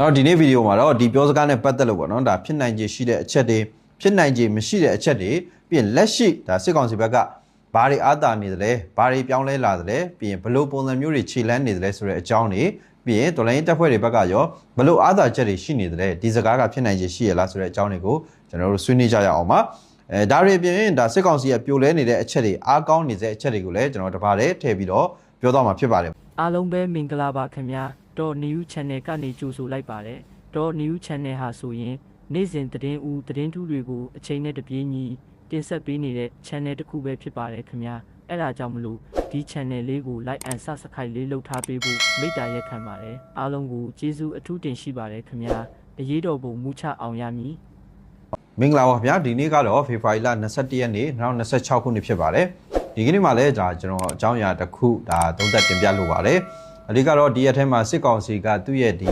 နောက်ဒီနေ့ဗီဒီယိုမှာတော့ဒီပြောစကားနဲ့ပတ်သက်လို့ပေါ့နော်ဒါဖြစ်နိုင်ခြေရှိတဲ့အချက်တွေဖြစ်နိုင်ခြေမရှိတဲ့အချက်တွေပြီးရင်လက်ရှိဒါစစ်ကောင်စီဘက်ကဘာတွေအားတာနေသလဲဘာတွေပြောင်းလဲလာသလဲပြီးရင်ဘလို့ပုံစံမျိုးတွေခြေလှမ်းနေသလဲဆိုတဲ့အကြောင်းတွေပြီးရင်တော်လိုင်းတပ်ဖွဲ့တွေဘက်ကရောဘလို့အားတာချက်တွေရှိနေသလဲဒီစကားကဖြစ်နိုင်ခြေရှိရလားဆိုတဲ့အကြောင်းတွေကိုကျွန်တော်တို့ဆွေးနွေးကြရအောင်ပါဒါတွေပြင်ဒါစစ်ကောင်စီကပြိုလဲနေတဲ့အချက်တွေအားကောင်းနေတဲ့အချက်တွေကိုလည်းကျွန်တော်တပါးတည်းထည့်ပြီးတော့ပြောသွားမှာဖြစ်ပါတယ်အားလုံးပဲမင်္ဂလာပါခင်ဗျာတော့ New Channel ကနေကြိုဆိုလိုက်ပါတယ်တော့ New Channel ဟာဆိုရင်နေ့စဉ်သတင်းထူးတွေကိုအချိန်နဲ့တပြေးညီတင်ဆက်ပေးနေတဲ့ channel တစ်ခုပဲဖြစ်ပါတယ်ခင်ဗျာအဲ့ဒါကြောင့်မလို့ဒီ channel လေးကို like and subscribe လေးလုပ်ထားပေးဖို့မေတ္တာရက်ခံပါတယ်အားလုံးကိုကျေးဇူးအထူးတင်ရှိပါတယ်ခင်ဗျာအရေးတော်ပုံမူချအောင်ရမည်မင်္ဂလာပါခင်ဗျာဒီနေ့ကတော့ဖေဖော်ဝါရီလ21ရက်နေ့2026ခုနှစ်ဖြစ်ပါတယ်ဒီကနေ့မှလည်းဒါကျွန်တော်အကြောင်းအရာတစ်ခုဒါသုံးသပ်တင်ပြလိုပါတယ်အဓိကတော့ဒီရက်ထဲမှာစစ်ကောင်စီကသူ့ရဲ့ဒ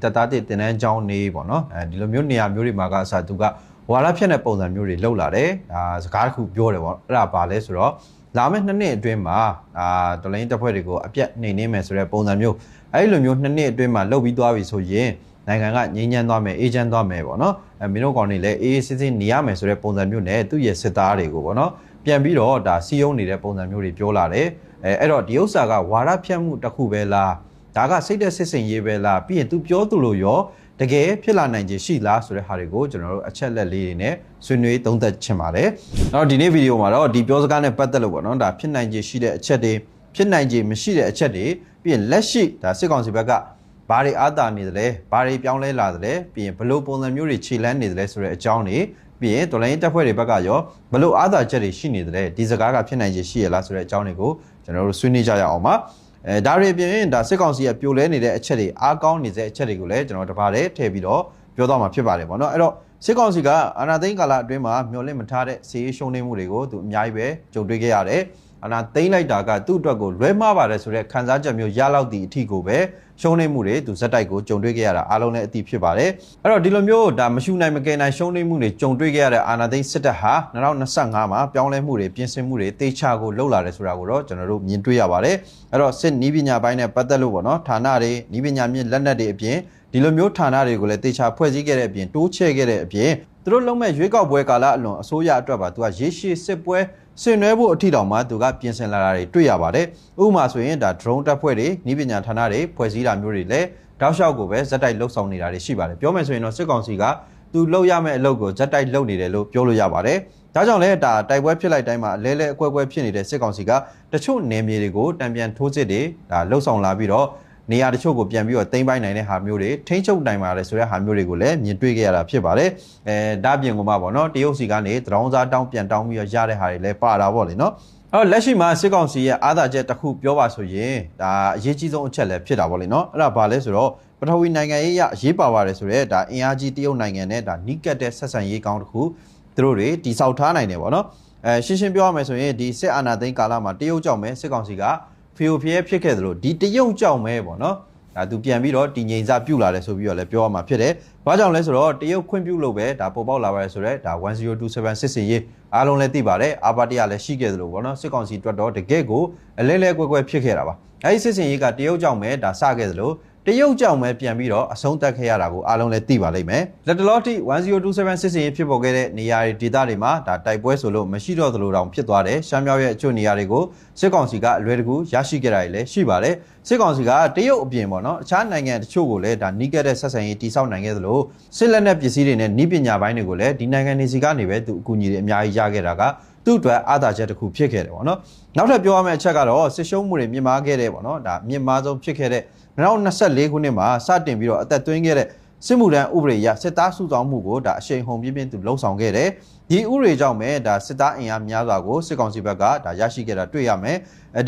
ီတပ်သားတစ်တင်တန်းကြောင်းနေပေါ့နော်ဒီလိုမျိုးနေရာမျိုးတွေမှာကအစားသူကဝါရဖြတ်တဲ့ပုံစံမျိုးတွေလောက်လာတယ်ဒါစကားတစ်ခုပြောတယ်ပေါ့အဲ့ဒါပါလဲဆိုတော့လာမယ့်2နှစ်အတွင်းမှာတော်လိုင်းတပ်ဖွဲ့တွေကိုအပြတ်နှိမ်နှင်းမယ်ဆိုတဲ့ပုံစံမျိုးအဲ့လိုမျိုး2နှစ်အတွင်းမှာလှုပ်ပြီးသွားပြီဆိုရင်နိုင်ငံကငြိမ်းချမ်းသွားမယ်အေးချမ်းသွားမယ်ပေါ့နော်မင်းတို့ကောင်တွေလည်းအေးစစ်စစ်နေရမယ်ဆိုတဲ့ပုံစံမျိုးနဲ့သူ့ရဲ့စစ်သားတွေကိုပေါ့နော်ပြန်ပြီးတော့ဒါစီယုံနေတဲ့ပုံစံမျိုးတွေပြောလာတယ်အဲ့တော့ဒီဥစ္စာကဝါရဖြတ်မှုတစ်ခုပဲလားဒါကစိတ်သက်စစ်စင်ရေးပဲလားပြီးရင်သူပြောသူလို့ရောတကယ်ဖြစ်လာနိုင်ခြေရှိလားဆိုတဲ့ဟာတွေကိုကျွန်တော်တို့အချက်လက်လေးတွေနဲ့ဆွေးနွေးသုံးသပ်ချင်ပါတယ်။အဲ့တော့ဒီနေ့ဗီဒီယိုမှာတော့ဒီပြောစကားနဲ့ပတ်သက်လို့ပေါ့နော်ဒါဖြစ်နိုင်ခြေရှိတဲ့အချက်တွေဖြစ်နိုင်ခြေမရှိတဲ့အချက်တွေပြီးရင်လက်ရှိဒါစစ်ကောင်စီဘက်ကဘာတွေအားတာနေသလဲဘာတွေပြောင်းလဲလာသလဲပြီးရင်ဘလို့ပုံစံမျိုးတွေခြေလှမ်းနေသလဲဆိုတဲ့အကြောင်းတွေပြီးရင်တော်လိုင်းတပ်ဖွဲ့တွေဘက်ကရောဘလို့အားတာချက်တွေရှိနေသလဲဒီစကားကဖြစ်နိုင်ခြေရှိရလားဆိုတဲ့အကြောင်းတွေကိုကျွန်တော်တို့ဆွေးနွေးကြရအောင်ပါဒါတွေပြင်ဒါစစ်ကောင်စီကပြိုလဲနေတဲ့အချက်တွေအားကောင်းနေတဲ့အချက်တွေကိုလည်းကျွန်တော်တပါးတည်းထည့်ပြီးတော့ပြောသွားမှာဖြစ်ပါတယ်ပေါ့နော်အဲ့တော့စစ်ကောင်စီကအာဏာသိမ်းကာလအတွင်းမှာမျှော်လင့်မထားတဲ့စီးရေးရှုံးနေမှုတွေကိုသူအများကြီးပဲကြုံတွေ့ခဲ့ရတယ်အာဏာသိမ်းလိုက်တာကသူ့အတွက်ကိုလွဲမှားပါတယ်ဆိုတဲ့ခံစားချက်မျိုးရလောက်သည့်အထိကိုပဲရှုံးနေမှုတွေသူဇက်တိုက်ကိုကြုံတွေ့ခဲ့ရတာအားလုံးလည်းအသိဖြစ်ပါတယ်အဲ့တော့ဒီလိုမျိုးဒါမရှုနိုင်မကယ်နိုင်ရှုံးနေမှုတွေကြုံတွေ့ခဲ့ရတဲ့အာဏာသိမ်းစစ်တပ်ဟာ2025မှာပြောင်းလဲမှုတွေပြင်ဆင်မှုတွေတေချာကိုလှုပ်လာတယ်ဆိုတာကိုတော့ကျွန်တော်တို့မြင်တွေ့ရပါတယ်အဲ့တော့စစ်နီးပညာပိုင်းနဲ့ပတ်သက်လို့ပေါ့နော်ဌာနတွေနီးပညာမြင့်လက်နက်တွေအပြင်ဒီလိုမျိုးဌာနတွေကိုလည်းတေချာဖွဲ့စည်းခဲ့တဲ့အပြင်တိုးချဲ့ခဲ့တဲ့အပြင်သူတို့လုံးမဲ့ရွေးကောက်ပွဲကာလအလွန်အစိုးရအတွက်ပါသူကရေရှည်စစ်ပွဲဆင်နွှဲဖို့အထီတောင်မှသူကပြင်ဆင်လာတာတွေတွေ့ရပါတယ်ဥပမာဆိုရင်ဒါ drone တပ်ဖွဲ့တွေနီးပညာဌာနတွေဖွဲ့စည်းတာမျိုးတွေလည်းတောက်လျှောက်ကိုပဲဇက်တိုက်လှုပ်ဆောင်နေတာတွေရှိပါတယ်ပြောမယ်ဆိုရင်တော့စစ်ကောင်စီကသူလှုပ်ရမယ့်အလုပ်ကိုဇက်တိုက်လှုပ်နေတယ်လို့ပြောလို့ရပါတယ်ဒါကြောင့်လည်းဒါတိုက်ပွဲဖြစ်လိုက်တိုင်းမှာအလဲလဲအကွက်ကွက်ဖြစ်နေတဲ့စစ်ကောင်စီကတချို့နယ်မြေတွေကိုတံပြန်ထိုးစစ်တွေဒါလှုပ်ဆောင်လာပြီးတော့နေရာတချို့ကိုပြန်ပြီးတော့သိမ်းပိုက်နိုင်တဲ့ဟာမျိုးတွေထိန်းချုပ်နိုင်ပါတယ်ဆိုတဲ့ဟာမျိုးတွေကိုလည်းမြင်တွေ့ခဲ့ရတာဖြစ်ပါတယ်ဒါပြင်ကမှပေါ့နော်တရုတ်စီကနေတရောင်းစားတောင်းပြန်တောင်းပြီးတော့ရတဲ့ဟာတွေလည်းပါတာပေါ့လေနော်အဲ့တော့လက်ရှိမှာစစ်ကောင်စီရဲ့အားသာချက်တစ်ခုပြောပါဆိုရင်ဒါအရေးကြီးဆုံးအချက်လည်းဖြစ်တာပေါ့လေနော်အဲ့ဒါဘာလဲဆိုတော့ပထဝီနိုင်ငံရေးအရေးပါပါတယ်ဆိုတော့ဒါအင်အားကြီးတရုတ်နိုင်ငံနဲ့ဒါနီးကပ်တဲ့ဆက်ဆံရေးကောင်းတစ်ခုသူတို့တွေတိဆောက်ထားနိုင်တယ်ပေါ့နော်ရှင်းရှင်းပြောရမယ်ဆိုရင်ဒီစစ်အာဏာသိမ်းကာလမှာတရုတ်ကြောင့်ပဲစစ်ကောင်စီကဖီယိုဖျဲဖြစ်ခဲ့သလိုဒီတရုတ်ကြောင့်ပဲပေါ့နော်ဒါသူပြန်ပြီးတော့တည်ငြိမ်စပြုလာတယ်ဆိုပြီးတော့လည်းပြောရမှာဖြစ်တယ်။ဘာကြောင့်လဲဆိုတော့တရုတ်ခွင့်ပြုလို့ပဲဒါပေါ်ပေါက်လာပါတယ်ဆိုတော့ဒါ1027စစ်စင်ရေးအားလုံးလည်းသိပါတယ်။အာပါတရလည်းရှိခဲ့သလိုပေါ့နော်စစ်ကောင်စီတွက်တော့တကယ့်ကိုအလဲလဲကွဲကွဲဖြစ်ခဲ့တာပါ။အဲဒီစစ်စင်ရေးကတရုတ်ကြောင့်ပဲဒါစခဲ့သလိုတရုတ်ကြောင့်ပဲပြန်ပြီးတော့အဆုံးသတ်ခဲ့ရတာကိုအားလုံးလည်းသိပါလိမ့်မယ်။လက်တလောတိ1027စစ်စင်ရေးဖြစ်ပေါ်ခဲ့တဲ့နေရာတွေဒေသတွေမှာဒါတိုက်ပွဲဆိုလို့မရှိတော့သလိုတောင်ဖြစ်သွားတယ်။ရှမ်းမြောက်ရဲ့အချို့နေရာတွေကိုစစ်ကောင်စီကအလွယ်တကူရရှိခဲ့တာတွေလည်းရှိပါတယ်။စစ်ကောင်စီကတရုတ်အပြင်ပေါ့နော်အခြားနိုင်ငံတချို့ကိုလည်းဒါနီးကပ်တဲ့ဆက်ဆံရေးတိစောက်နိုင်ခဲ့သလိုစစ်လက်နက်ပစ္စည်းတွေနဲ့နီးပညာပိုင်းတွေကိုလည်းဒီနိုင်ငံတွေစီကနေပဲသူအကူအညီတွေအများကြီးရခဲ့တာကသူ့အတွက်အားသာချက်တစ်ခုဖြစ်ခဲ့တယ်ပေါ့နော်နောက်ထပ်ပြောရမယ့်အချက်ကတော့စစ်ရှုံးမှုတွေမြင့်မားခဲ့တဲ့ပေါ့နော်ဒါမြင့်မားဆုံးဖြစ်ခဲ့တဲ့2024ခုနှစ်မှာစတင်ပြီးတော့အသက်သွင်းခဲ့တဲ့စစ်မှုထမ်းဥပဒေအရစစ်သားစုဆောင်မှုကိုဒါအရှိန်ဟုန်ပြင်းပြင်းသူလှုံ့ဆော်ခဲ့တယ်ဒီဥပဒေကြောင့်ပဲဒါစစ်သားအင်အားများစွာကိုစစ်ကောင်စီဘက်ကဒါရရှိခဲ့တာတွေ့ရမယ်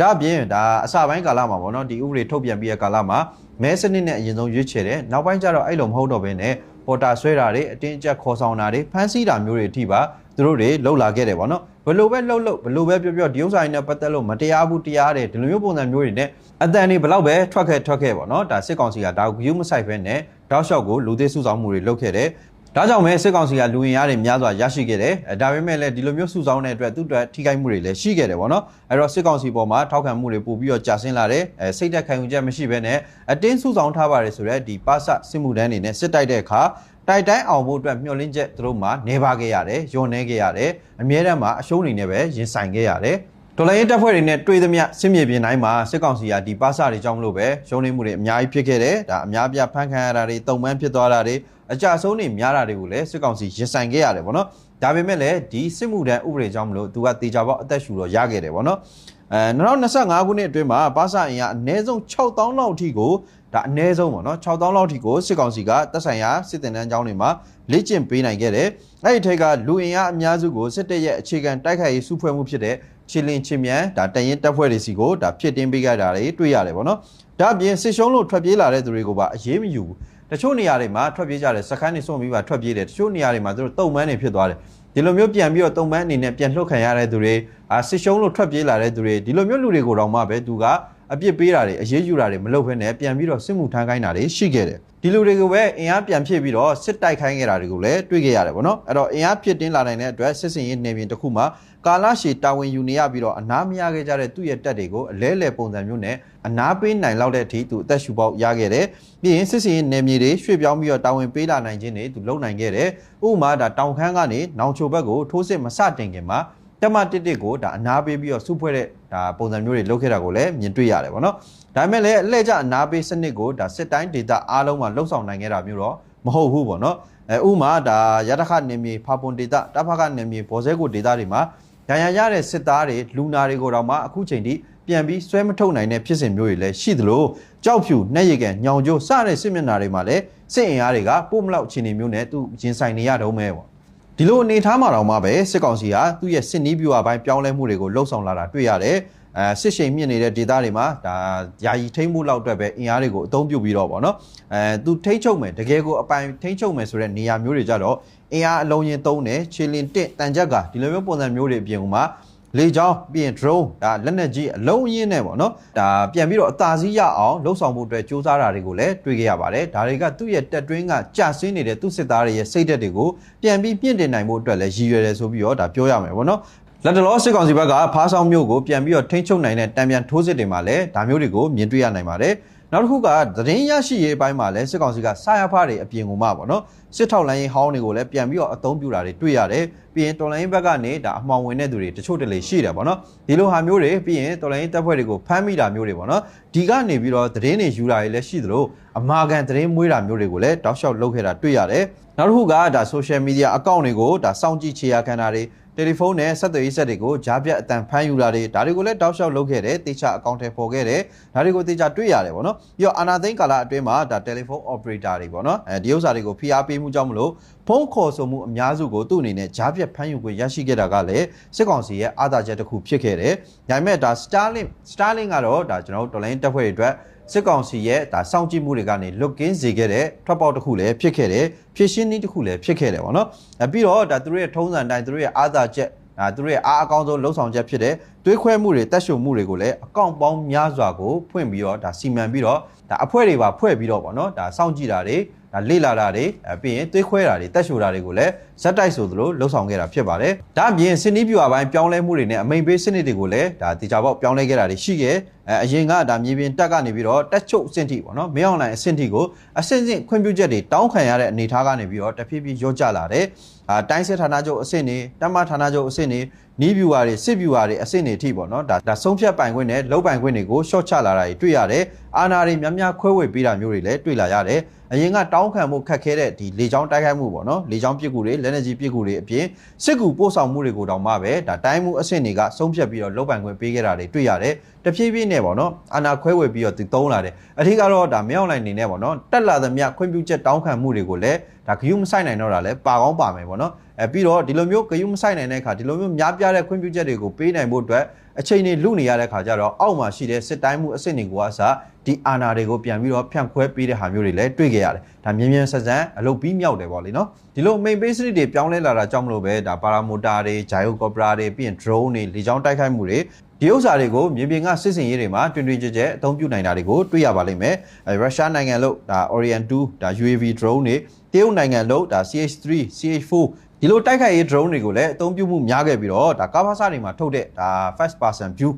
ဒါအပြင်ဒါအစပိုင်းကာလမှာပေါ့နော်ဒီဥပဒေထုတ်ပြန်ပြီးတဲ့ကာလမှာမဲစနစ်နဲ့အရင်ဆုံးရွေးချယ်တယ်နောက်ပိုင်းကျတော့အဲ့လိုမဟုတ်တော့ဘဲနဲ့ပေါ်တာဆွဲတာတွေအတင်းအကျပ်ခေါ်ဆောင်တာတွေဖမ်းဆီးတာမျိုးတွေအထိပါသူတို့တွေလှုပ်လာခဲ့တယ်ပေါ့နော်ဘလို့ပဲလှုပ်ဘလို့ပဲပြောဒီဥစ္စာတွေနဲ့ပတ်သက်လို့မတရားဘူးတရားတယ်ဒီလိုမျိုးပုံစံမျိုးတွေနဲ့အတန်တွေဘလောက်ပဲထွက်ခဲ့ပေါ့နော်ဒါစစ်ကောင်စီကဒါကိုယူမဆိုင်ဘဲနဲ့တောက်လျှောက်ကိုလူသေးစုဆောင်မှုတွေလုပ်ခဲ့တယ် ဒါကြောင့်ပဲစစ်ကောင်စီကလူဝင်ရတွေများစွာရရှိခဲ့တယ်ဒါပေမဲ့လည်းဒီလိုမျိုးစုဆောင်းတဲ့အတွက်သူ့အတွက်ထိခိုက်မှုတွေလည်းရှိခဲ့တယ်ပေါ့နော်အဲ့တော့စစ်ကောင်စီပေါ်မှာထောက်ခံမှုတွေပို့ပြီးတော့ကြာဆင်းလာတယ်စိတ်သက်ခံယူချက်မရှိဘဲနဲ့အတင်းစုဆောင်းထားပါတယ်ဆိုတော့ဒီပါစစစ်မှုတန်းတွေနဲ့စစ်တိုက်တဲ့အခါတိုက်တိုင်းအောင်ဖို့အတွက်မျှော်လင့်ချက်သူတို့မှာနေပါခဲ့ရတယ်ယွန်းနေခဲ့ရတယ်အမြဲတမ်းမှာအရှုံးနေနဲ့ပဲရင်ဆိုင်ခဲ့ရတယ်ဒေါ်လာရေးတပ်ဖွဲ့တွေနဲ့တွေ့သမျှစစ်မြေပြင်တိုင်းမှာစစ်ကောင်စီကဒီပါစတွေကြောင့်မလို့ပဲရှုံးနေမှုတွေအများကြီးဖြစ်ခဲ့တယ်ဒါအများပြဖန်ခံရတာတွေတုံပန်းဖြစ်သွားတာတွေအကြဆုံးတွေများတာတွေကိုလည်းစစ်ကောင်စီရင်ဆိုင်ခဲ့ရတယ်ပေါ့နော်ဒါပေမဲ့လည်းဒီစစ်မှုထမ်းဥပဒေကြောင့်မလို့သူကတေချာပေါက်အသက်ရှူတော့ရခဲ့တယ်ပေါ့နော်2025ခုနှစ်အတွင်းမှာပါစအင်အားအနည်းဆုံး6000လောက်အထိကိုဒါအနည်းဆုံးပေါ့နော်6000လောက်အထိကိုစစ်ကောင်စီကတပ်ဆိုင်ရာစစ်တင်တန်းကျောင်းတွေမှာလေ့ကျင့်ပေးနိုင်ခဲ့တယ်အဲ့ဒီထက်ကလူအင်အားအများစုကိုစစ်တပ်ရဲ့အခြေခံတိုက်ခိုက်ရေးစုဖွဲ့မှုဖြစ်တဲ့ချီလင်ချီမြန်ဒါတရင်တပ်ဖွဲ့တွေစီကိုဒါဖြစ်တင်းပေးကြတာတွေတွေ့ရတယ်ပေါ့နော်ဒါအပြင်စစ်ရှုံးလို့ထွက်ပြေးလာတဲ့သူတွေကိုပါအရေးမယူတချို့နေရာတွေမှာထွက်ပြေးကြတယ်စခန်းတွေစွန့်ပြီးပါထွက်ပြေးတယ်တချို့နေရာတွေမှာသူတို့တုံပန်းတွေဖြစ်သွားတယ်ဒီလိုမျိုးပြန်ပြီးတော့တုံပန်းအနေနဲ့ပြန်လှုပ်ခံရတဲ့သူတွေစစ်ရှုံးလို့ထွက်ပြေးလာတဲ့သူတွေဒီလိုမျိုးလူတွေကိုတော့မှပဲသူကအပြစ်ပေးတာတွေအရေးယူတာတွေမလုပ်ဘဲနဲ့ပြန်ပြီးတော့စစ်မှုထမ်းခိုင်းတာတွေရှိခဲ့တယ်ဒီလူတွေကိုပဲအင်အားပြန်ဖြည့်ပြီးတော့စစ်တိုက်ခိုင်းခဲ့တာတွေကိုလည်းတွေ့ခဲ့ရတယ်ပေါ့နော်အဲ့တော့အင်အားဖြစ်တင်းလာနိုင်တဲ့အတွက်စစ်စင်ရေးနေပြင်တစ်ခုမှာကာလရှည်တာဝန်ယူနေရပြီးတော့အနားမရခဲ့ကြတဲ့သူ့ရဲ့တပ်တွေကိုအလဲလဲပုံစံမျိုးနဲ့အနားပေးနိုင်လောက်တဲ့အထိသူအသက်ရှူပေါက်ရခဲ့တယ်ပြီးရင်စစ်စင်ရေးနေမြေတွေရွှေ့ပြောင်းပြီးတော့တာဝန်ပေးလာနိုင်ခြင်းတွေသူလုပ်နိုင်ခဲ့တယ်ဥပမာဒါတောင်ခမ်းကနေနောင်ချိုဘက်ကိုထိုးစစ်မစတင်ခင်မှာတက်မတစ်ကိုဒါအနားပေးပြီးတော့စုဖွဲ့တဲ့ဒါပုံစံမျိုးတွေလုပ်ခဲ့တာကိုလည်းမြင်တွေ့ရတယ်ပေါ့နော်ဒါပေမဲ့လည်းအလှည့်ကျအနားပေးစနစ်ကိုဒါစစ်တိုင်းဒေသအားလုံးမှာလှုပ်ဆောင်နိုင်ခဲ့တာမျိုးတော့မဟုတ်ဘူးပေါ့နော်ဥမာဒါရတခနေမြေဖာပွန်ဒေသတဖကနေမြေဘော်စဲကိုဒေသတွေမှာရရရတဲ့စစ်သားတွေလူနာတွေကိုတော့မှအခုချိန်ထိပြန်ပြီးဆွဲမထုတ်နိုင်တဲ့ဖြစ်စဉ်မျိုးတွေလည်းရှိသလိုကြောက်ဖြူနှက်ရည်ကန်ညောင်ကျိုးစတဲ့စစ်မျက်နှာတွေမှာလည်းစစ်အင်အားတွေကပို့မလောက်အခြေအနေမျိုးနဲ့သူရင်ဆိုင်နေရတော့မဲပေါ့ဒီလိုအနေထားမှာတော့မှပဲစစ်ကောင်စီကသူ့ရဲ့စစ်နီးဗျူဟာပိုင်းပြောင်းလဲမှုတွေကိုလှုပ်ဆောင်လာတာတွေ့ရတယ်စစ်ရှိန်မြင့်နေတဲ့ဒေသတွေမှာဒါယာယီထိမ့်မှုလောက်အတွက်ပဲအင်အားတွေကိုအသုံးပြုပြီးတော့ပေါ့နော်သူထိမ့်ချုပ်မယ်တကယ်ကိုအပိုင်ထိမ့်ချုပ်မယ်ဆိုတဲ့နေရာမျိုးတွေကြတော့အင်အားအလုံးရင်သုံးတယ်ခြေလင်တစ်တန်ချက်ကဒီလိုမျိုးပုံစံမျိုးတွေအပြင်မှာလေကြောင်းပြီးရင် drone ဒါလက်နက်ကြီးအလုံးရင်းနဲ့ပေါ့နော်ဒါပြန်ပြီးတော့အသာစီးရအောင်လှုပ်ဆောင်မှုအတွက်စူးစမ်းတာတွေကိုလည်းတွေ့ခဲ့ရပါတယ်ဒါတွေကသူ့ရဲ့တက်တွင်းကကြာဆင်းနေတဲ့သူ့စစ်သားတွေရဲ့စိတ်ဓာတ်တွေကိုပြန်ပြီးမြင့်တင်နိုင်မှုအတွက်လည်းရည်ရွယ်တယ်ဆိုပြီးတော့ဒါပြောရမယ်ပေါ့နော်လက်တလောစစ်ကောင်စီဘက်ကဖားဆောင်မျိုးကိုပြန်ပြီးတော့ထိန်းချုပ်နိုင်တဲ့တံပြန်ထိုးစစ်တွေမှာလည်းဒါမျိုးတွေကိုမြင်တွေ့ရနိုင်ပါတယ်နောက်တစ်ခုကသတင်းရရှိရေးအပိုင်းမှာလည်းစစ်ကောင်စီကစာရဖတွေအပြင်ကိုမှပေါ့နော်စစ်ထောက်လိုင်းရေးဟောင်းတွေကိုလည်းပြန်ပြီးတော့အသုံးပြုတာတွေတွေ့ရတယ်ပြီးရင်တော်လိုင်းဘက်ကနေဒါအမှောင်ဝင်တဲ့သူတွေတချို့တလေရှိတယ်ပေါ့နော်ဒီလိုဟာမျိုးတွေပြီးရင်တော်လိုင်းတပ်ဖွဲ့တွေကိုဖမ်းမိတာမျိုးတွေပေါ့နော်ဒီကနေပြီးတော့သတင်းတွေယူတာတွေလည်းရှိသလိုအမာခံသတင်းမွေးတာမျိုးတွေကိုလည်းတောက်လျှောက်လုပ်ခဲ့တာတွေ့ရတယ်နောက်တစ်ခုကဒါ social media account တွေကိုဒါစောင့်ကြည့်ခြေရာခံတာတွေတယ်လီဖုန်းနဲ့ဆက်သွယ်ရေးဆက်တွေကိုကြားပြတ်အတန်ဖမ်းယူလာတယ်ဒါတွေကိုလည်းတောက်လျှောက်လုပ်ခဲ့တယ်တေချာအကောင့်ထဲပေါ်ခဲ့တယ်ဒါတွေကိုတေချာတွေ့ရတယ်ပေါ့နော်ပြီးတော့အာနာသိန်းကာလအတွင်းမှာဒါတယ်လီဖုန်း operator တွေပေါ့နော်ဒီဥစ္စာတွေကိုဖိအားပေးမှုကြောင့်မလို့ဖုန်းခေါ်ဆိုမှုအများစုကိုသူ့အနေနဲ့ကြားပြတ်ဖမ်းယူခွင့်ရရှိခဲ့တာကလည်းစစ်ကောင်စီရဲ့အားသာချက်တစ်ခုဖြစ်ခဲ့တယ်ဒါပေမဲ့ဒါ Starlink ကတော့ဒါကျွန်တော်တို့တော်လိုင်းတပ်ဖွဲ့တွေအတွက်စစ်ကောင်စီရဲ့ဒါစောင့်ကြည့်မှုတွေကနေလွတ်ကင်းစေခဲ့တဲ့ထွက်ပေါက်တစ်ခုလည်းဖြစ်ခဲ့တယ်ဖြစ်ရှင်းနည်းတစ်ခုလည်းဖြစ်ခဲ့တယ်ပေါ့နော်ပြီးတော့ဒါသူတို့ရဲ့ထုံးစံတိုင်းသူတို့ရဲ့အားသာချက်သူတို့ရဲ့အားအကောင်းဆုံးလှုပ်ဆောင်ချက်ဖြစ်တဲ့တွေးခွဲမှုတွေတက်ရှုံမှုတွေကိုလည်းအကောင့်ပေါင်းများစွာကိုဖွင့်ပြီးတော့ဒါစီမံပြီးတော့ဒါအဖွဲ့တွေပါဖွဲ့ပြီးတော့ပေါ့နော်ဒါစောင့်ကြည့်တာတွေဒါလေ့လာတာတွေပြီးရင်တွေးခွဲတာတွေတက်ရှုတာတွေကိုလည်းဇက်တိုက်ဆိုသလိုလှုပ်ဆောင်ခဲ့တာဖြစ်ပါတယ်ဒါအပြင်စနီးပြူအပိုင်းပြောင်းလဲမှုတွေနဲ့အမိန်ပေးစနစ်တွေကိုလည်းဒါတေချာပေါက်ပြောင်းလဲခဲ့တာတွေရှိခဲ့အရင်ကဒါမြေပြင်တက်ကနေပြီးတော့တက်ချုပ်အဆင့်ထိပေါ့နော်မင်းအွန်လိုင်းအဆင့်ထိကိုအဆင့်ဆင့်ခွင့်ပြုချက်တွေတောင်းခံရတဲ့အနေအထားကနေပြီးတော့တဖြည်းဖြည်းရော့ကျလာတယ်တိုင်းစစ်ဌာနချုပ်အဆင့်တွေတမဌာနချုပ်အဆင့်တွေနီးဗျူဟာတွေစစ်ဗျူဟာတွေအဆင့်တွေအထိပေါ့နော်ဒါဆုံးဖြတ်ပိုင်ခွင့်နဲ့လုံပိုင်ခွင့်တွေကိုရှော့ချလာတာတွေတွေ့ရတယ်အာဏာတွေများများခွဲဝေပေးတာမျိုးတွေလည်းတွေ့လာရတယ်အရင်ကတောင်းခံမှုခက်ခဲတဲ့ဒီလေကြောင်းတိုက်ခိုက်မှုပေါ့နော်လေကြောင်းပစ်ကူတွေလက်နက်ကြီးပစ်ကူတွေအပြင်စစ်ကူပို့ဆောင်မှုတွေကိုတောင်မှပဲဒါတိုင်းမှုအဆင့်တွေကဆုံးဖြတ်ပြီးတော့လုံပိုင်ခွင့်ပေးခဲ့တာတွေတွေ့ရတယ်တဖြည်းဖြည်းနဲ့ပေါ့နော်အာဏာခွဲဝေပြီးတော့သူသုံးလာတယ်အထူးကတော့ဒါမင်းအောင်လိုင်းနေနဲ့ပေါ့နော်တက်လာသမျှခွင့်ပြုချက်တောင်းခံမှုတွေကိုလည်းဒါဂယုမဆိုင်နိုင်တော့တာလည်းပါကောင်းပါမယ်ပေါ့နော်ပြီးတော့ဒီလိုမျိုးဂယုမဆိုင်နိုင်တဲ့အခါဒီလိုမျိုးများပြားတဲ့ခွင့်ပြုချက်တွေကိုပေးနိုင်ဖို့အတွက်အချိန်တွေလူနေရတဲ့အခါကျတော့အောက်မှာရှိတဲ့စစ်တိုင်းမှုအဆင့်တွေကိုအစားဒီအာဏာတွေကိုပြန်ပြီးတော့ဖြန့်ခွဲပေးတဲ့ဟာမျိုးတွေလည်းတွေ့ခဲ့ရတယ်ဒါမြင်းမြန်းဆက်ဆန်းအလုပ်ပြီးမြောက်တယ်ပေါ့လေနော်ဒီလိုမိန်ပေးစနစ်တွေပြောင်းလဲလာတာကြောင့်မလို့ပဲဒါပါရာမိုတာတွေဂျိုင်ယိုကော်ပရာတွေပြီးရင် drone တွေလေကြောင်းတိုက်ခိုက်မှုတွေ ဒီဥစ္စာတွေကိုမြေပြင်ကစစ်စင်ရေးတွေမှာတွင်တွင်ကြဲကြဲအသုံးပြုနိုင်တာတွေကိုတွေ့ရပါလိမ့်မယ်ရုရှားနိုင်ငံလို့ဒါ Orion 2ဒါ UAV drone တွေတရုတ်နိုင်ငံလို့ဒါ CH3 CH4 ဒီလိုတိုက်ခိုက်ရေး drone တွေကိုလည်းအသုံးပြုမှုများခဲ့ပြီးတော့ဒါကားဖားစားတွေမှာထုတ်တဲ့ဒါ first person view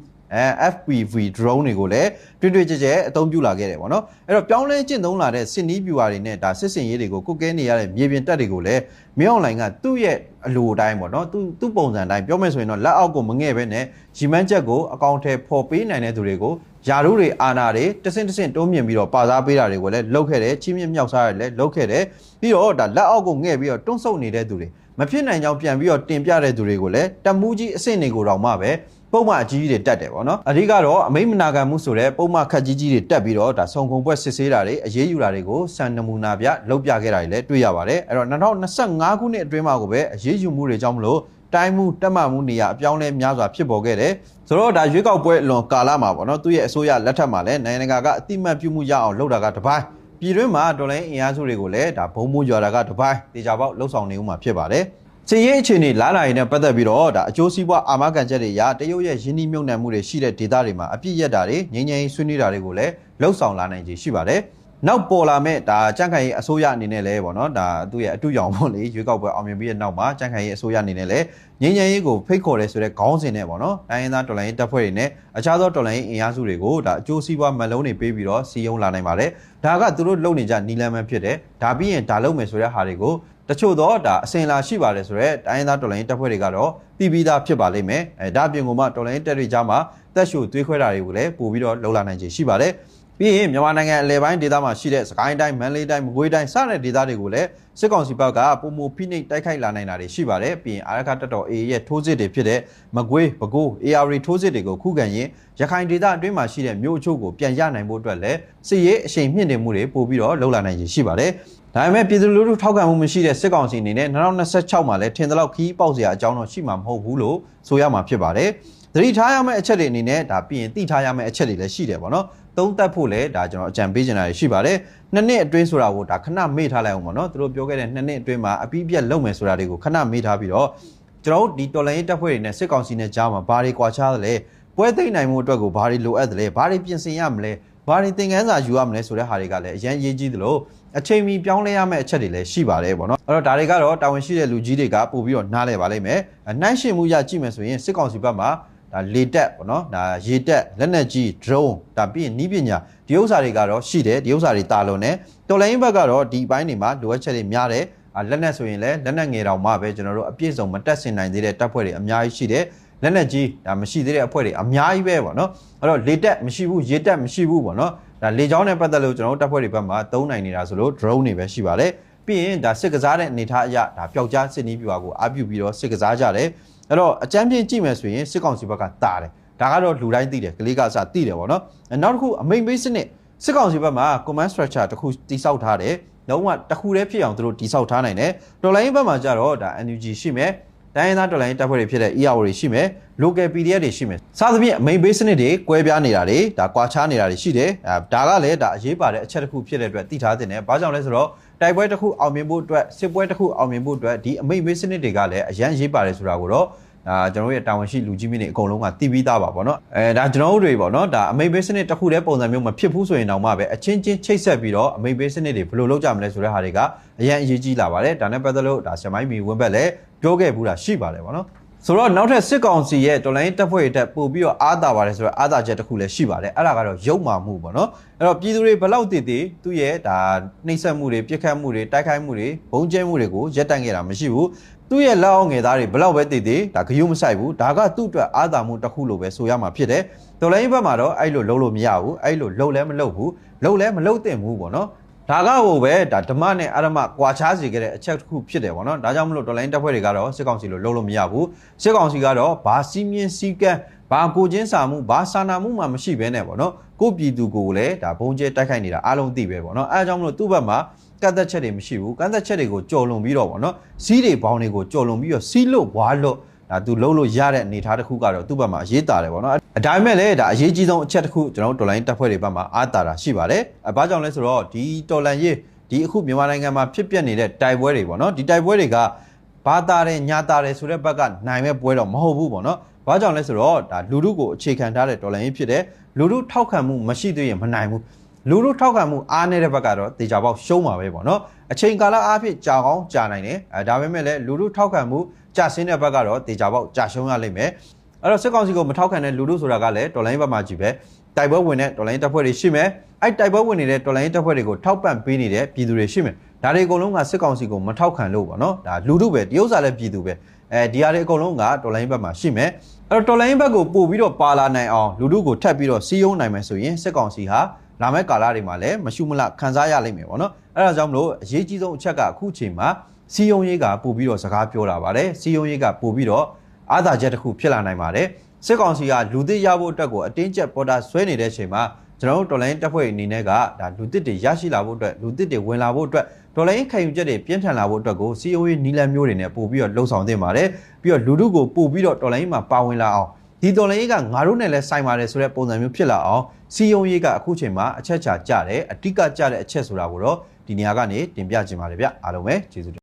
FPV drone တွေကိုလည်းတွင်တွင်ကြဲကြဲအသုံးပြုလာခဲ့တယ်ပေါ့နော်အဲ့တော့ပြောင်းလဲကျင့်သုံးလာတဲ့စစ်နီးဗျူဟာတွေနဲ့ဒါစစ်စင်ရေးတွေကိုကုတ်ကဲနေရတဲ့မြေပြင်တပ်တွေကိုလည်းမင်းအောင်လှိုင်ကသူ့ရဲ့အလိုအတိုင်းပေါ့နော်သူ့ပုံစံတိုင်းပြောမယ်ဆိုရင်တော့လက်အောက်ကိုမငဲ့ပဲနဲ့ရီမန်းချက်ကိုအကောင့်ထဲပေါ်ပေးနိုင်တဲ့သူတွေကိုယာရုတွေအာနာတွေတဆင့်တိုးမြင့်ပြီးတော့ပါစားပေးတာတွေကိုလည်းလုပ်ခဲ့တယ်ချင်းမြင့်မြောက်စားတယ်လည်းလုပ်ခဲ့တယ်ပြီးတော့ဒါလက်အောက်ကိုငဲ့ပြီးတော့တွန်းဆုပ်နေတဲ့သူတွေမဖြစ်နိုင်ကြောင်းပြန်ပြီးတော့တင်ပြတဲ့သူတွေကိုလည်းတမူးကြီးအဆင့်တွေကိုတောင်မှပဲပုံမှန်အကြီးကြီးတွေတက်တယ်ပေါ့နော်အဓိကတော့အမိန့်မနာခံမှုဆိုတဲ့ပုံမှန်ခက်ကြီးကြီးတွေတက်ပြီးတော့ဒါဆုံခုံပွဲစစ်ဆေးတာတွေအရေးယူတာတွေကိုစံနမူနာပြလုပ်ပြခဲ့တာတွေလည်းတွေ့ရပါတယ်အဲ့တော့2025ခုနှစ်အတွင်းမှာကိုပဲအရေးယူမှုတွေကြောင့်မလို့တိုင်းမှုတက်မှမှုနေရာအပြောင်းလဲများစွာဖြစ်ပေါ်ခဲ့တယ်ဆိုတော့ဒါရွေးကောက်ပွဲအလွန်ကာလမှာပေါ့နော်သူ့ရဲ့အစိုးရလက်ထက်မှာလည်းနိုင်ငံတကာကအတိမတ်ပြုမှုရအောင်လုပ်တာကတပိုင်းပြည်တွင်းမှာဒေါ်လာအင်အားစုတွေကိုလည်းဒါဘုံမိုးရွာတာကတပိုင်းတေချာပေါက်လှုပ်ဆောင်နေဦးမှာဖြစ်ပါတယ်စစ်ရေးအခြေအနေလားလာရင်နဲ့ပတ်သက်ပြီးတော့ဒါအကျိုးစီးပွားအာမခံချက်တွေရာတရုတ်ရဲ့ရင်းနှီးမြှုပ်နှံမှုတွေရှိတဲ့ဒေသတွေမှာအပြည့်ရက်တာတွေငြိမ်းချမ်းရေးဆွေးနွေးတာတွေကိုလည်းလှုပ်ဆောင်လာနိုင်ခြေရှိပါတယ်။နောက်ပေါ်လာမဲ့ဒါကြံ့ခိုင်ရေးအစိုးရအနေနဲ့လည်းပေါ့နော်ဒါသူ့ရဲ့အတူရောင်ပေါ့လေရွေးကောက်ပွဲအောင်မြင်ပြီးတဲ့နောက်မှာကြံ့ခိုင်ရေးအစိုးရအနေနဲ့လည်းငြိမ်းချမ်းရေးကိုဖိတ်ခေါ်တယ်ဆိုတဲ့ခေါင်းစဉ်နဲ့ပေါ့နော်တိုင်းရင်းသားတော်လှန်ရေးတပ်ဖွဲ့တွေနဲ့အခြားသောတော်လှန်ရေးအင်အားစုတွေကိုဒါအကျိုးစီးပွားမလုံးတွေပေးပြီးတော့စီယုံလာနိုင်ပါတယ်။ဒါကသူတို့လုပ်နေကြနီလန်မှဖြစ်တယ်။ဒါပြီးရင်ဒါလုပ်မယ်ဆိုတဲ့ဟာတွေကိုတချို့တော့ဒါအစင်လာရှိပါတယ်ဆိုတော့တိုင်းရင်းသားတော်လှန်ရေးတပ်ဖွဲ့တွေကတော့ပြည်ပြီးသားဖြစ်ပါလိမ့်မယ်ဒါအပြင်ကမှတော်လှန်ရေးတပ်တွေကြားမှာတက်ရှို့သွေးခွဲတာတွေကိုလည်းပို့ပြီးတော့လှုပ်လာနိုင်ခြေရှိပါတယ်ပြီးရင်မြန်မာနိုင်ငံအလဲပိုင်းဒေသမှာရှိတဲ့စကိုင်းတိုင်းမန္တလေးတိုင်းမကွေးတိုင်းစတဲ့ဒေသတွေကိုလည်းစစ်ကောင်စီဘက်ကပုံမဖိနှိပ်တိုက်ခိုက်လာနိုင်တာတွေရှိပါတယ်ပြီးရင်အာရခတပ်တော် AA ရဲ့ထိုးစစ်တွေဖြစ်တဲ့မကွေးပဲခူး AR ထိုးစစ်တွေကိုခုခံရင်ရခိုင်ဒေသအတွင်းမှာရှိတဲ့မြို့အချို့ကိုပြန်ရနိုင်ဖို့အတွက်လည်းစစ်ရေးအရှိန်မြင့်တင်မှုတွေပို့ပြီးတော့လှုပ်လာနိုင်ခြေရှိပါတယ်ဒါပေမဲ့ပြည်သူလူထုထောက်ခံမှုမရှိတဲ့စစ်ကောင်စီအနေနဲ့2026မှာလည်းထင်သလောက်ခီးပေါက်စရာအကြောင်းတော့ရှိမှာမဟုတ်ဘူးလို့ဆိုရမှာဖြစ်ပါတယ်။သတိထားရမယ့်အချက်တွေအနေနဲ့ဒါပြီးရင်သိထားရမယ့်အချက်တွေလည်းရှိတယ်ပေါ့နော်။သုံးသပ်ဖို့လည်းဒါကျွန်တော်အကြံပေးချင်တာရှိပါတယ်။နှစ်နှစ်အတွင်းဆိုတာကိုဒါခဏမေ့ထားလိုက်အောင်ပေါ့နော်။သူတို့ပြောခဲ့တဲ့နှစ်နှစ်အတွင်းမှာအပြီးပြတ်လုပ်မယ်ဆိုတာတွေကိုခဏမေ့ထားပြီးတော့ကျွန်တော်တို့ဒီတော်လိုင်းရေးတပ်ဖွဲ့တွေနဲ့စစ်ကောင်စီနဲ့ကြားမှာဘာတွေကွာခြားသလဲပွဲသိမ်းနိုင်မှုအတွက်ကိုဘာတွေလိုအပ်သလဲဘာတွေပြင်ဆင်ရမလဲဘာတွေသင်ခန်းစာယူရမလဲဆိုတဲ့ဟာတွေကလည်းအရင်ရေးကြီးသလိုအချိန်မီပြောင်းလဲရမယ့်အချက်တွေလည်းရှိပါတယ်ပေါ့နော်အဲ့တော့ဒါတွေကတော့တာဝန်ရှိတဲ့လူကြီးတွေကပို့ပြီးတော့နားလဲပါလိမ့်မယ်နှိုင်းရှင်မှုရကြည့်မယ်ဆိုရင်စစ်ကောင်စီဘက်မှာဒါလေတက်ပေါ့နော်ဒါရေတက်လက်နက်ကြီး drone ဒါပြီးရင်နီးပညာဒီဥစ္စာတွေကတော့ရှိတယ်ဒီဥစ္စာတွေတာလွန်တယ်တော်လိုင်းဘက်ကတော့ဒီဘိုင်းတွေမှာလိုအပ်ချက်တွေများတယ်လက်နက်ဆိုရင်လည်းလက်နက်ငယ်တောင်မှပဲကျွန်တော်တို့အပြည့်စုံမတက်ဆင်နိုင်သေးတဲ့တပ်ဖွဲ့တွေအများကြီးရှိတယ်လက်နက်ကြီးဒါမရှိသေးတဲ့အဖွဲ့တွေအများကြီးပဲပေါ့နော်အဲ့တော့လေတက်မရှိဘူးရေတက်မရှိဘူးပေါ့နော်ဒါလေကြောင်းနဲ့ပတ်သက်လို့ကျွန်တော်တို့တပ်ဖွဲ့တွေဘက်မှာသုံးနိုင်နေတာဆိုလို့ drone တွေပဲရှိပါတယ်ပြီးရင်ဒါစစ်ကစားတဲ့အနေထားအရဒါပျောက်ကြားစစ်နီးပြွာကိုအားပြုပြီးတော့စစ်ကစားကြတယ်အဲ့တော့အကြမ်းပြင်းကြည့်မယ်ဆိုရင်စစ်ကောင်စီဘက်ကတာတယ်ဒါကတော့လူတိုင်းသိတယ်ကလေးကအစသိတယ်ပေါ့နော်နောက်တစ်ခုအမိန်ပေးစနစ်စစ်ကောင်စီဘက်မှာ command structure တစ်ခုတိစောက်ထားတယ်လုံးဝတစ်ခုတည်းဖြစ်အောင်သူတို့တိစောက်ထားနိုင်တယ်တော်လိုင်းဘက်မှာကျတော့ဒါ NUG ရှိမယ်တိုင်းရင်းသားတော်လိုင်းတပ်ဖွဲ့တွေဖြစ်တဲ့ EAO တွေရှိမယ် local PDF တွေရှိမယ်စသဖြင့်အမိန်ပေးစနစ်တွေကွဲပြားနေတာတွေဒါကွာခြားနေတာတွေရှိတယ်ဒါကလည်းဒါအရေးပါတဲ့အချက်တစ်ခုဖြစ်တဲ့အတွက်သိထားတင်တယ်ဘာကြောင့်လဲဆိုတော့တိုက်ပွဲတစ်ခုအောင်မြင်ဖို့အတွက်စစ်ပွဲတစ်ခုအောင်မြင်ဖို့အတွက်ဒီအမိန်ပေးစနစ်တွေကလည်းအရန်ရေးပါတယ်ဆိုတာကိုတော့ကျွန်တော်ရဲ့တာဝန်ရှိလူကြီးမင်းတွေအကုန်လုံးကသိပြီးသားပါဗောနော်ဒါကျွန်တော်တို့တွေဗောနော်ဒါအမိန်ပေးစနစ်တစ်ခုတည်းပုံစံမျိုးမဖြစ်ဘူးဆိုရင်တော့မှပဲအချင်းချင်းချိတ်ဆက်ပြီးတော့အမိန်ပေးစနစ်တွေဘယ်လိုလုပ်ကြမလဲဆိုတဲ့ဟာတွေကအရန်အရေးကြီးလာပါတယ်ဒါနဲ့ပတ်သက်လို့ဒါဆမိုင်းမီဝင်းဘက်လည်းပြောခဲ့ဘူးတာရှိပါတယ်ဗောနော်ဆိုတော့နောက်ထပ်စစ်ကောင်စီရဲ့တော်လိုင်းတပ်ဖွဲ့တွေတက်ပို့ပြီးတော့အားသာပါတယ်ဆိုတော့အားသာချက်တစ်ခုလည်းရှိပါတယ်အဲ့ဒါကတော့ရုပ်မာမှုပေါ့နော်အဲ့တော့ပြည်သူတွေဘလောက်တည်တည်သူ့ရဲ့ဒါနှိမ့်ဆက်မှုတွေပြစ်ခတ်မှုတွေတိုက်ခိုက်မှုတွေဘုံကျဲမှုတွေကိုရပ်တန့်ခဲ့တာမရှိဘူးသူ့ရဲ့လက်အောက်ငယ်သားတွေဘလောက်ပဲတည်တည်ဒါဂယုမဆိုင်ဘူးဒါကသူ့အတွက်အားသာမှုတစ်ခုလို့ပဲဆိုရမှာဖြစ်တယ်တော်လိုင်းဘက်မှာတော့အဲ့လိုလုံးလို့မရဘူးအဲ့လိုလုံးလည်းမလုံးဘူးလုံးလည်းမလုံးသင့်ဘူးပေါ့နော်ဒါကဟိုပဲဒါဓမ္မနဲ့အာရမကွာခြားစေခဲ့တဲ့အချက်တစ်ခုဖြစ်တယ်ဗောနော်ဒါကြောင့်မလို့တော်လိုင်းတပ်ဖွဲ့တွေကတော့စစ်ကောင်စီလိုလုံးလို့မရဘူးစစ်ကောင်စီကတော့ဘာစီးမြင်စီးကန်းဘာကိုချင်းစာမှုဘာစာနာမှုမှမရှိဘဲနဲ့ဗောနော်ကိုပြည်သူကိုလည်းဒါဘုံကျဲတိုက်ခိုက်နေတာအားလုံးသိပဲဗောနော်အဲအကြောင်းမလို့သူ့ဘက်မှာကန့်သက်ချက်တွေမရှိဘူးကန့်သက်ချက်တွေကိုကြော်လွန်ပြီးတော့ဗောနော်စီးတွေဘောင်းတွေကိုကြော်လွန်ပြီးတော့စီးလို့ဝါလို့ဒါသူလုံးလို့ရတဲ့အနေအထားတစ်ခုကတော့သူ့ဘက်မှာအရေးတာတယ်ဗောနော်အဒါပေမဲ့လည်းဒါအရေးကြီးဆုံးအချက်တစ်ခုကျွန်တော်တို့တော်လိုင်းတပ်ဖွဲ့တွေဘက်မှာအားတာတာရှိပါတယ်ဘာကြောင့်လဲဆိုတော့ဒီတော်လိုင်းရေးဒီအခုမြန်မာနိုင်ငံမှာဖြစ်ပျက်နေတဲ့တိုက်ပွဲတွေဗောနော်ဒီတိုက်ပွဲတွေကဘာတာတယ်ညာတာတယ်ဆိုတဲ့ဘက်ကနိုင်မဲ့ပွဲတော့မဟုတ်ဘူးဗောနော် ဘာကြောင့်လဲဆိုတော့ဒါလူထုကိုအခြေခံထားတဲ့တော်လှန်ရေးဖြစ်တယ်လူထုထောက်ခံမှုမရှိသေးရင်မနိုင်ဘူးလူထုထောက်ခံမှုအားနည်းတဲ့ဘက်ကတော့တေချာပေါက်ရှုံးပါပဲပေါ့နော်အချိန်ကာလအားဖြင့်ကြာကောင်းကြာနိုင်တယ်ဒါပေမဲ့လည်းလူထုထောက်ခံမှုကြာဆင်းတဲ့ဘက်ကတော့တေချာပေါက်ကြာရှုံးရလိမ့်မယ်အဲ့တော့စစ်ကောင်စီကိုမထောက်ခံတဲ့လူထုဆိုတာကလည်းတော်လိုင်းဘက်မှာကြည့်ပဲတိုက်ပွဲဝင်တဲ့တော်လိုင်းတပ်ဖွဲ့တွေရှိမယ်အဲ့တိုက်ပွဲဝင်နေတဲ့တော်လိုင်းတပ်ဖွဲ့တွေကိုထောက်ပံ့ပေးနေတဲ့ပြည်သူတွေရှိမယ်ဒါတွေအကုန်လုံးကစစ်ကောင်စီကိုမထောက်ခံလို့ပေါ့နော်ဒါလူထုပဲတရုတ်စာလည်းပြည်သူပဲဒီဟာတွေအကုန်လုံးကတော်လိုင်းဘက်မှာရှိမယ်အဲ့တော့တော်လိုင်းဘက်ကိုပို့ပြီးတော့ပါလာနိုင်အောင်လူထုကိုထပ်ပြီးတော့စီးယုံနိုင်မယ်ဆိုရင်စစ်ကောင်စီဟာလာမယ့်ကာလတွေမှာလည်းမရှုမလခံစားရလိမ့်မယ်ပေါ့နော်အဲ့ဒါကြောင့်မလို့အရေးကြီးဆုံးအချက်ကအခုချိန်မှာစီယုံရေးကပို့ပြီးတော့စကားပြောတာပါတယ်စီယုံရေးကပို့ပြီးတော့အားသာချက်တစ်ခုဖြစ်လာနိုင်ပါတယ်စစ်ကောင်စီကလူသစ်ရဖို့အတွက်ကိုအတင်းကျပ်ပေါ်တာဆွဲနေတဲ့အချိန်မှာကျွန်တော်တို့တော်လိုင်းတပ်ဖွဲ့အနေနဲ့ကဒါလူသစ်တွေရရှိလာဖို့အတွက်လူသစ်တွေဝင်လာဖို့အတွက်တော်လိုင်းခံယူချက်တွေပြင်းထန်လာဖို့အတွက်ကိုစီယုံရေးနီလန်မျိုးတွေနဲ့ပို့ပြီးတော့လှုံ့ဆော်သင့်ပါတယ်ပြီးတော့လူထုကိုပို့ပြီးတော့တော်လိုင်းမှာပါဝင်လာအောင်ဒီတော်လိုင်းကငါတို့နဲ့လည်းဆိုင်ပါတယ်ဆိုတဲ့ပုံစံမျိုးဖြစ်လာအောင်စီယုံရေးကအခုချိန်မှာအချက်ချာကြတယ်အတိကကြတဲ့အချက်ဆိုတာကိုတော့ဒီနေရာကနေတင်ပြခြင်းပါတယ်ဗျအားလုံးပဲကျေးဇူး